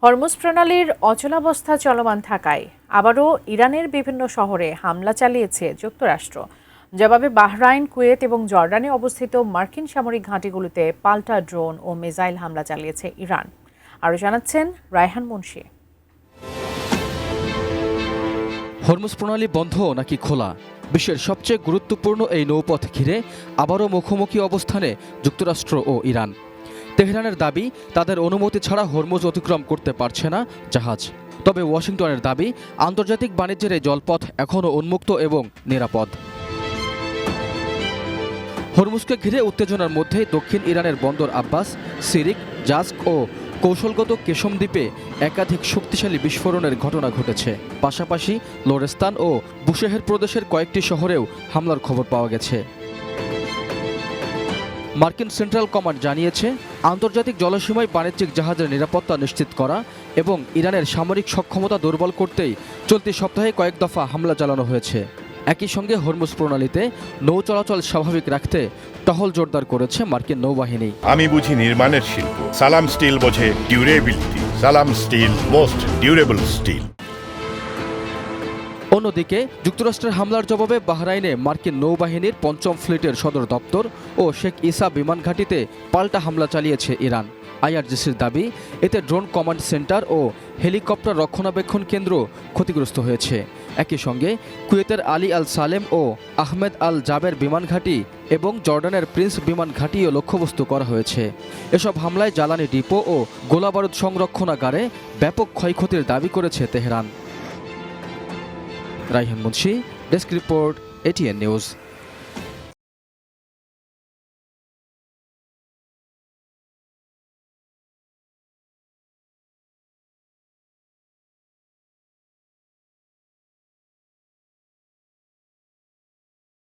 Hormuz প্রণালীর অচলাবস্থা চলমান থাকায় আবারও ইরানের বিভিন্ন শহরে হামলা চালিয়েছে যুক্তরাষ্ট্র। জবাবে বাহরাইন, কুয়েত এবং জর্ডানে অবস্থিত মার্কিন সামরিক ঘাঁটিগুলোতে পাল্টা ড্রোন ও মিসাইল হামলা চালিয়েছে ইরান। আরও জানাচ্ছেন রায়হান মুন্সি। হরমুজ প্রণালী বন্ধ নাকি খোলা? বিশ্বের সবচেয়ে গুরুত্বপূর্ণ এই নৌপথ ঘিরে আবারও মুখোমুখি অবস্থানে যুক্তরাষ্ট্র ও ইরান। তেহরানের দাবি, তাদের অনুমতি ছাড়া হরমুজ অতিক্রম করতে পারছে না জাহাজ। তবে ওয়াশিংটনের দাবি, আন্তর্জাতিক বাণিজ্যের এই জলপথ এখনও উন্মুক্ত এবং নিরাপদ। হরমুজকে ঘিরে উত্তেজনার মধ্যে দক্ষিণ ইরানের বন্দর আব্বাস, সিরিক, জাস্ক ও কৌশলগত কেশম দ্বীপে একাধিক শক্তিশালী বিস্ফোরণের ঘটনা ঘটেছে। পাশাপাশি লোরেস্তান ও বুশেহের প্রদেশের কয়েকটি শহরেও হামলার খবর পাওয়া গেছে। মার্কিন সেন্ট্রাল কমান্ড জানিয়েছে, আন্তর্জাতিক জলসীমায় বাণিজ্যিক জাহাজের নিরাপত্তা নিশ্চিত করা এবং ইরানের সামরিক সক্ষমতা দুর্বল করতেই চলতি সপ্তাহে কয়েক দফা হামলা চালানো হয়েছে। একই সঙ্গে হরমুজ প্রণালীতে নৌ চলাচল স্বাভাবিক রাখতে টহল জোরদার করেছে মার্কিন নৌবাহিনী। আমি বুঝি নির্মাণের শিল্প, সালাম স্টিল বোঝে ডিউরেবিলিটি। সালাম স্টিল, মোস্ট ডিউরেবল স্টিল। অন্যদিকে যুক্তরাষ্ট্রের হামলার জবাবে বাহরাইনে মার্কিন নৌবাহিনীর ৫ম ফ্লিটের সদর দপ্তর ও শেখ ইসা বিমান ঘাঁটিতে পাল্টা হামলা চালিয়েছে ইরান। আইআরজিসির দাবি, এতে ড্রোন কমান্ড সেন্টার ও হেলিকপ্টার রক্ষণাবেক্ষণ কেন্দ্র ক্ষতিগ্রস্ত হয়েছে। একই সঙ্গে কুয়েতের আলী আল সালেম ও আহমেদ আল জাবের বিমান ঘাঁটি এবং জর্ডানের প্রিন্স বিমান ঘাঁটিও লক্ষ্যবস্তু করা হয়েছে। এসব হামলায় জ্বালানি ডিপো ও গোলাবারুদ সংরক্ষণাগারে ব্যাপক ক্ষয়ক্ষতির দাবি করেছে Tehran. Raihan Munshi, desk report, ATN news.